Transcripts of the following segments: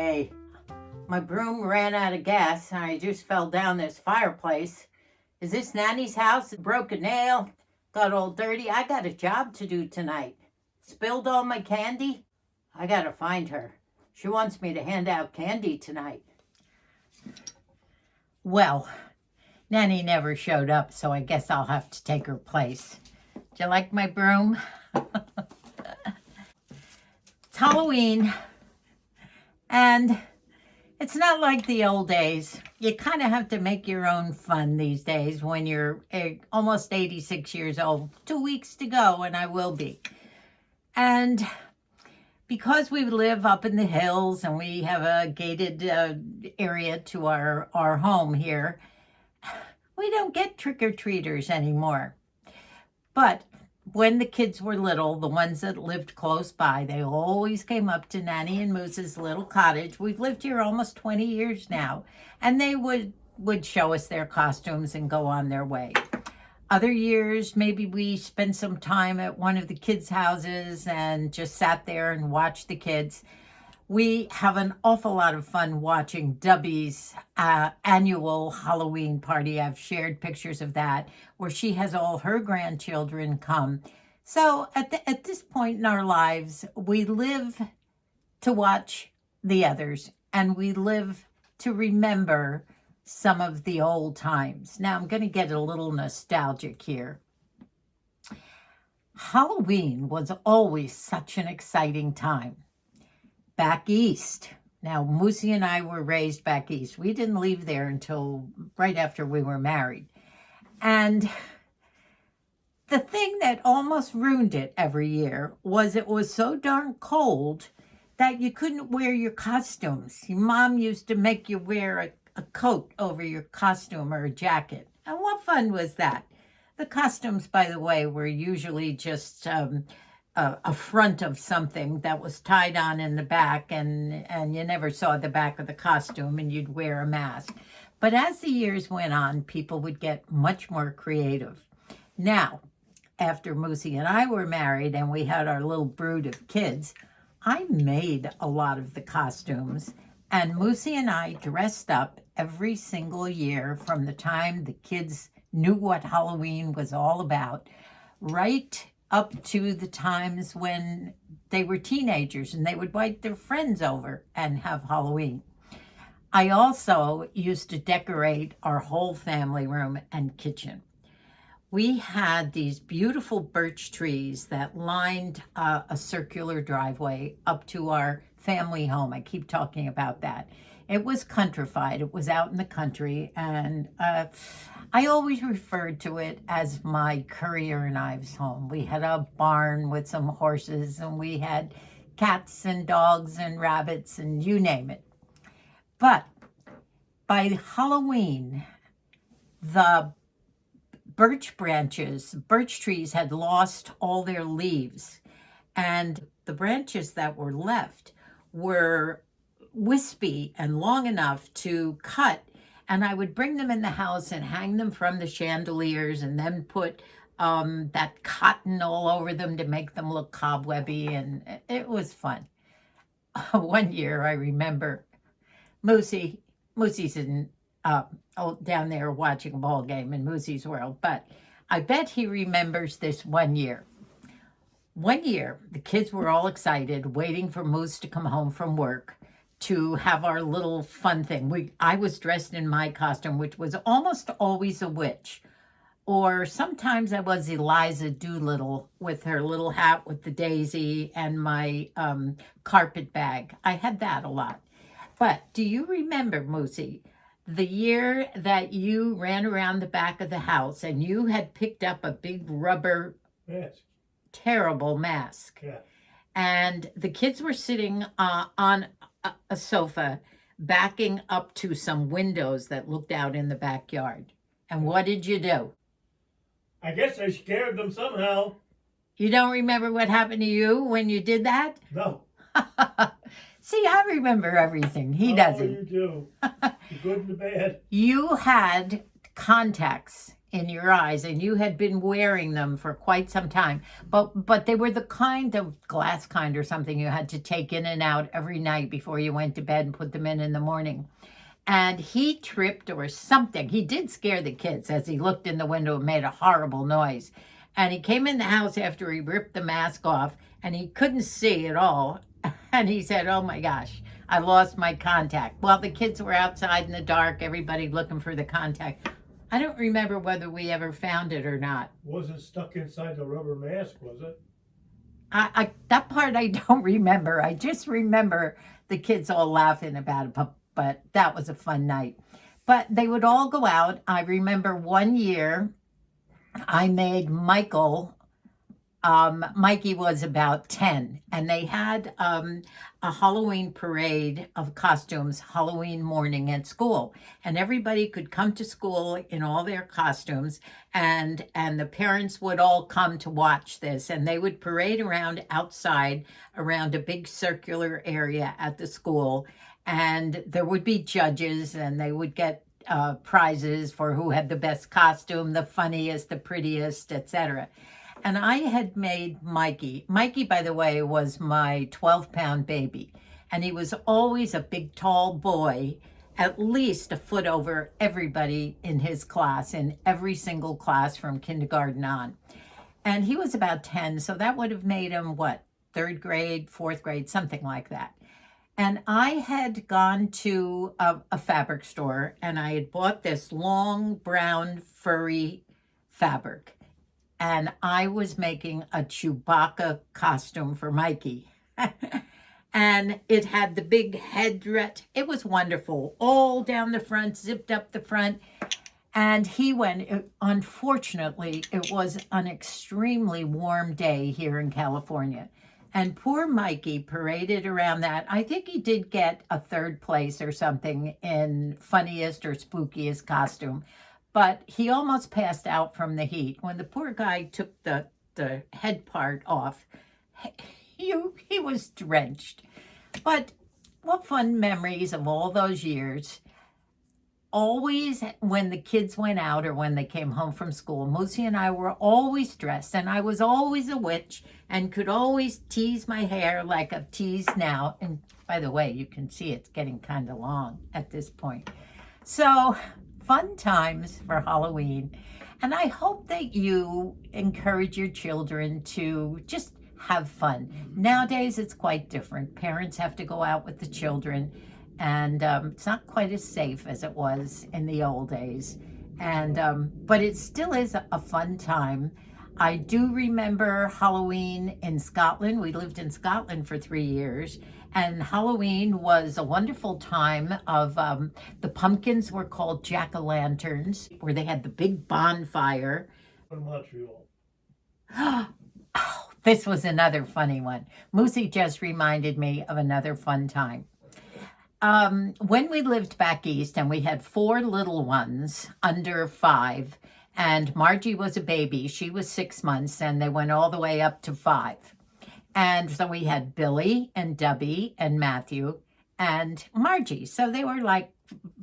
Hey, my broom ran out of gas and I just fell down this fireplace. Is this Nanny's house? Broke a nail, got all dirty. I got a job to do tonight. Spilled all my candy. I gotta find her. She wants me to hand out candy tonight. Well, Nanny never showed up, so I guess I'll have to take her place. Do you like my broom? It's Halloween, and it's not like the old days. You kind of have to make your own fun these days when you're almost 86 years old. 2 weeks to go, and I will be. And because we live up in the hills and we have a gated area to our home here, we don't get trick-or-treaters anymore. But when the kids were little, the ones that lived close by, they always came up to Nanny and Moosie's little cottage. We've lived here almost 20 years now, and they would show us their costumes and go on their way. Other years, maybe we spent some time at one of the kids' houses and just sat there and watched the kids. We have an awful lot of fun watching Debbie's annual Halloween party. I've shared pictures of that, where she has all her grandchildren come. So at this point in our lives, we live to watch the others, and we live to remember some of the old times. Now, I'm going to get a little nostalgic here. Halloween was always such an exciting time. Back east. Now, Moosie and I were raised back east. We didn't leave there until right after we were married. And the thing that almost ruined it every year was it was so darn cold that you couldn't wear your costumes. Your mom used to make you wear a coat over your costume or a jacket. And what fun was that? The costumes, by the way, were usually just a front of something that was tied on in the back, and you never saw the back of the costume, and you'd wear a mask. But as the years went on, people would get much more creative. Now, after Moosie and I were married and we had our little brood of kids, I made a lot of the costumes, and Moosie and I dressed up every single year from the time the kids knew what Halloween was all about, right up to the times when they were teenagers and they would invite their friends over and have Halloween. I also used to decorate our whole family room and kitchen. We had these beautiful birch trees that lined a circular driveway up to our family home. I keep talking about that. It was countrified. It was out in the country, and I always referred to it as my Currier and Ives home. We had a barn with some horses, and we had cats and dogs and rabbits and you name it. But by Halloween, the birch trees had lost all their leaves, and the branches that were left were wispy and long enough to cut, and I would bring them in the house and hang them from the chandeliers and then put that cotton all over them to make them look cobwebby, and it was fun. One year I remember Moosie's in down there watching a ball game in Moosie's world, but I bet he remembers this one year. One year, the kids were all excited, waiting for Moose to come home from work to have our little fun thing. I was dressed in my costume, which was almost always a witch. Or sometimes I was Eliza Doolittle with her little hat with the daisy and my carpet bag. I had that a lot. But do you remember, Moosie, the year that you ran around the back of the house and you had picked up a big rubber, terrible mask? Yeah. And the kids were sitting on a sofa backing up to some windows that looked out in the backyard. And what did you do? I guess I scared them somehow. You don't remember what happened to you when you did that? No. See, I remember everything. He doesn't. You do. The good and the bad. You had contacts in your eyes, and you had been wearing them for quite some time. But they were the kind of glass kind or something you had to take in and out every night before you went to bed and put them in the morning. And he tripped or something. He did scare the kids as he looked in the window and made a horrible noise. And he came in the house after he ripped the mask off and he couldn't see at all. And he said, "Oh my gosh, I lost my contact." Well, the kids were outside in the dark, everybody looking for the contact. I don't remember whether we ever found it or not. Wasn't stuck inside the rubber mask, was it? That part I don't remember. I just remember the kids all laughing about it, but that was a fun night. But they would all go out. I remember one year I made Mikey was about 10, and they had a Halloween parade of costumes Halloween morning at school, and everybody could come to school in all their costumes, and the parents would all come to watch this, and they would parade around outside around a big circular area at the school, and there would be judges, and they would get prizes for who had the best costume, the funniest, the prettiest, etc. And I had made Mikey. Mikey, by the way, was my 12-pound baby. And he was always a big, tall boy, at least a foot over everybody in his class, in every single class from kindergarten on. And he was about 10, so that would have made him, what, third grade, fourth grade, something like that. And I had gone to a fabric store, and I had bought this long, brown, furry fabric. And I was making a Chewbacca costume for Mikey. And it had the big headdress. It was wonderful. All down the front, zipped up the front. And he went, unfortunately, it was an extremely warm day here in California. And poor Mikey paraded around that. I think he did get a third place or something in funniest or spookiest costume. But he almost passed out from the heat. When the poor guy took the head part off, he was drenched. But what fun memories of all those years. Always when the kids went out or when they came home from school, Moosie and I were always dressed, and I was always a witch and could always tease my hair like I've teased now. And by the way, you can see it's getting kind of long at this point. So fun times for Halloween. And I hope that you encourage your children to just have fun. Nowadays, it's quite different. Parents have to go out with the children, and it's not quite as safe as it was in the old days. And but it still is a fun time. I do remember Halloween in Scotland. We lived in Scotland for 3 years. And Halloween was a wonderful time of, the pumpkins were called jack-o'-lanterns, where they had the big bonfire. In Montreal. Oh, this was another funny one. Moosie just reminded me of another fun time. When we lived back east, and we had 4 little ones under 5, and Margie was a baby. She was 6 months, and they went all the way up to 5. And so we had Billy and Debbie and Matthew and Margie. So they were like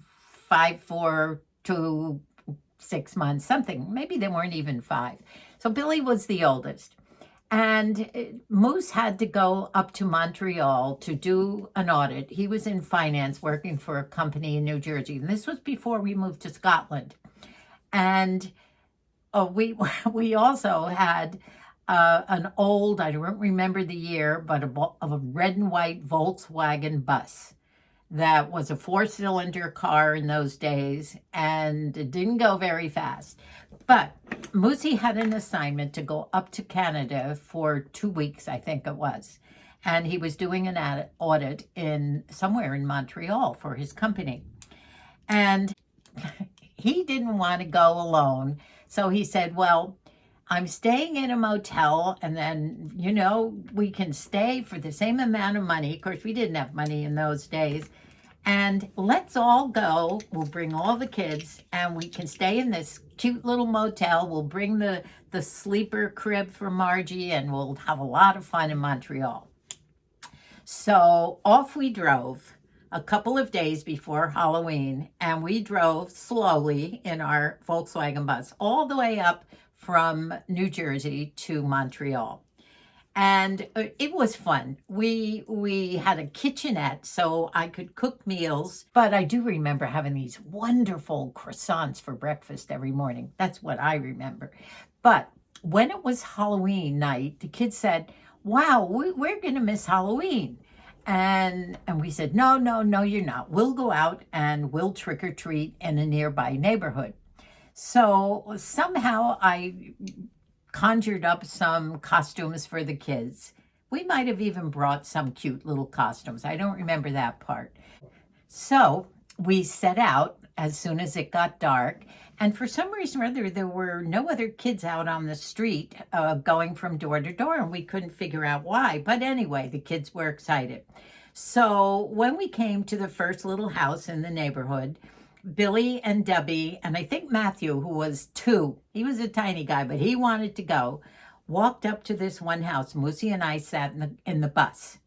5, 4 to 6 months, something. Maybe they weren't even 5. So Billy was the oldest. And Moose had to go up to Montreal to do an audit. He was in finance working for a company in New Jersey. And this was before we moved to Scotland. And we also had an old, I don't remember the year, but of a red and white Volkswagen bus that was a 4-cylinder car in those days, and it didn't go very fast. But Moosie had an assignment to go up to Canada for 2 weeks, I think it was. And he was doing an audit in somewhere in Montreal for his company. And he didn't want to go alone. So he said, well, I'm staying in a motel, and then, we can stay for the same amount of money. Of course, we didn't have money in those days. And let's all go. We'll bring all the kids, and we can stay in this cute little motel. We'll bring the sleeper crib for Margie, and we'll have a lot of fun in Montreal. So off we drove. a couple of days before Halloween, and we drove slowly in our Volkswagen bus all the way up from New Jersey to Montreal. And it was fun. We had a kitchenette so I could cook meals, but I do remember having these wonderful croissants for breakfast every morning. That's what I remember. But when it was Halloween night, the kids said, "Wow, we're going to miss Halloween." And we said, "No, no, no, you're not. We'll go out and we'll trick or treat in a nearby neighborhood." So somehow I conjured up some costumes for the kids. We might have even brought some cute little costumes. I don't remember that part. So we set out as soon as it got dark. And for some reason or other, there were no other kids out on the street going from door to door, and we couldn't figure out why. But anyway, the kids were excited. So when we came to the first little house in the neighborhood, Billy and Debbie, and I think Matthew, who was 2, he was a tiny guy, but he wanted to go, walked up to this one house. Moosie and I sat in the bus,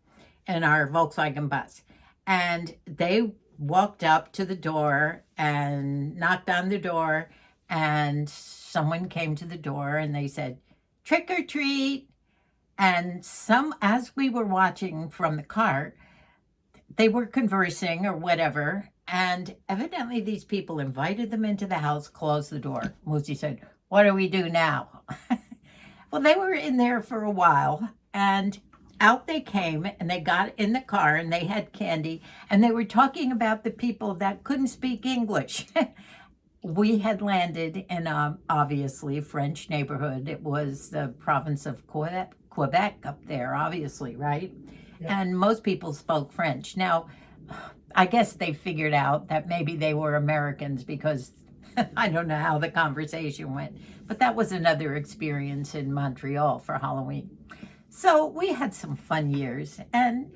in our Volkswagen bus. And they walked up to the door and knocked on the door, and someone came to the door and they said, "Trick or treat." And as we were watching from the car, they were conversing or whatever, and evidently these people invited them into the house, closed the door. Moosie said, "What do we do now?" Well, they were in there for a while, and out they came, and they got in the car, and they had candy, and they were talking about the people that couldn't speak English. We had landed in a, obviously, French neighborhood. It was the province of Quebec up there, obviously, right? Yeah. And most people spoke French. Now, I guess they figured out that maybe they were Americans because I don't know how the conversation went. But that was another experience in Montreal for Halloween. So we had some fun years, and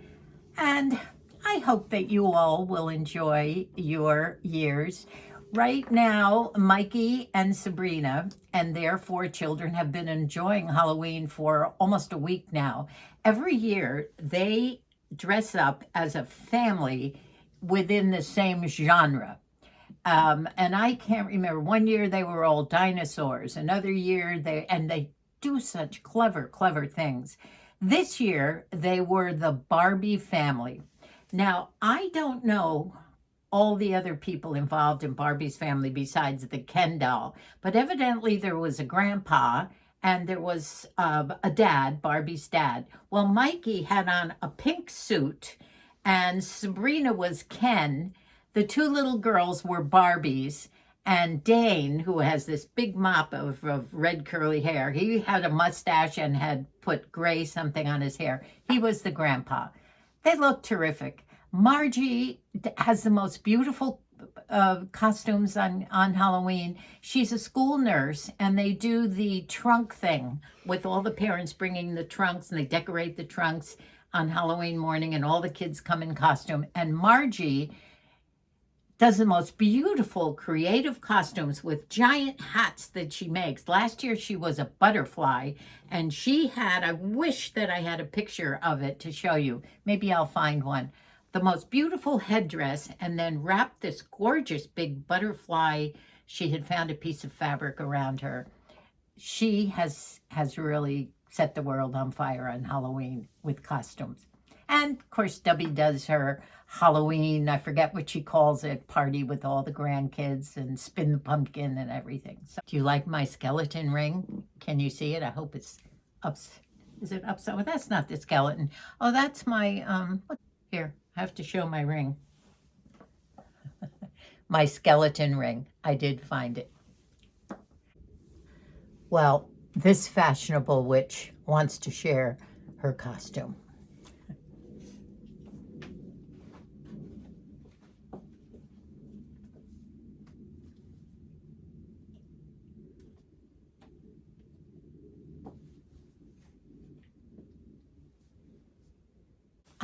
I hope that you all will enjoy your years. Right now, Mikey and Sabrina and their 4 children have been enjoying Halloween for almost a week now. Every year, they dress up as a family within the same genre. And I can't remember. One year they were all dinosaurs. Another year they do such clever things. This year they were the Barbie family. Now, I don't know all the other people involved in Barbie's family besides the Ken doll, but evidently there was a grandpa and there was a dad, Barbie's dad. Well, Mikey had on a pink suit and Sabrina was Ken. The 2 little girls were Barbies, and Dane, who has this big mop of red curly hair, he had a mustache and had put gray something on his hair. He was the grandpa. They look terrific. Margie has the most beautiful costumes on Halloween. She's a school nurse, and they do the trunk thing with all the parents bringing the trunks, and they decorate the trunks on Halloween morning, and all the kids come in costume. And Margie does the most beautiful creative costumes with giant hats that she makes. Last year she was a butterfly, and she had, I wish that I had a picture of it to show you. Maybe I'll find one. The most beautiful headdress, and then wrapped this gorgeous big butterfly. She had found a piece of fabric around her. She has really set the world on fire on Halloween with costumes. And of course, Debbie does her Halloween, I forget what she calls it, party with all the grandkids and spin the pumpkin and everything. So, do you like my skeleton ring? Can you see it? I hope it's up. Is it upside? Well, that's not the skeleton. Oh, that's my, here, I have to show my ring. My skeleton ring. I did find it. Well, this fashionable witch wants to share her costume.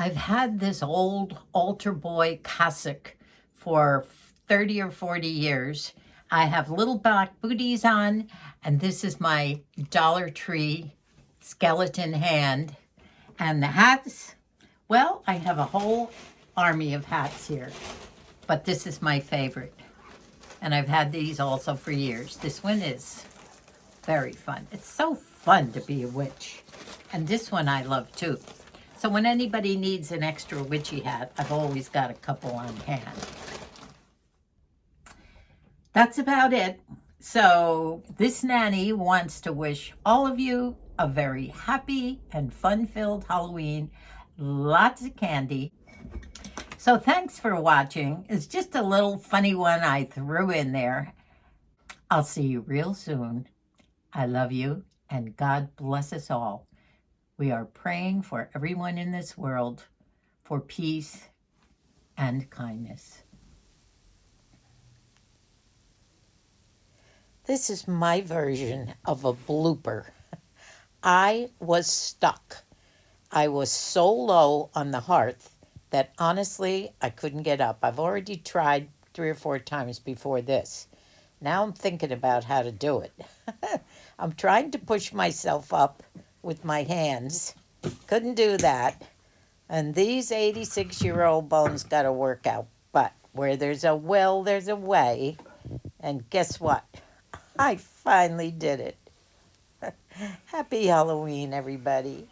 I've had this old altar boy cassock for 30 or 40 years. I have little black booties on, and this is my Dollar Tree skeleton hand. And the hats, well, I have a whole army of hats here, but this is my favorite. And I've had these also for years. This one is very fun. It's so fun to be a witch. And this one I love too. So when anybody needs an extra witchy hat, I've always got a couple on hand. That's about it. So this nanny wants to wish all of you a very happy and fun-filled Halloween. Lots of candy. So thanks for watching. It's just a little funny one I threw in there. I'll see you real soon. I love you, and God bless us all. We are praying for everyone in this world for peace and kindness. This is my version of a blooper. I was stuck. I was so low on the hearth that honestly, I couldn't get up. I've already tried 3 or 4 times before this. Now I'm thinking about how to do it. I'm trying to push myself up with my hands. Couldn't do that. And these 86-year-old bones got to work out. But where there's a will, there's a way. And guess what? I finally did it. Happy Halloween, everybody.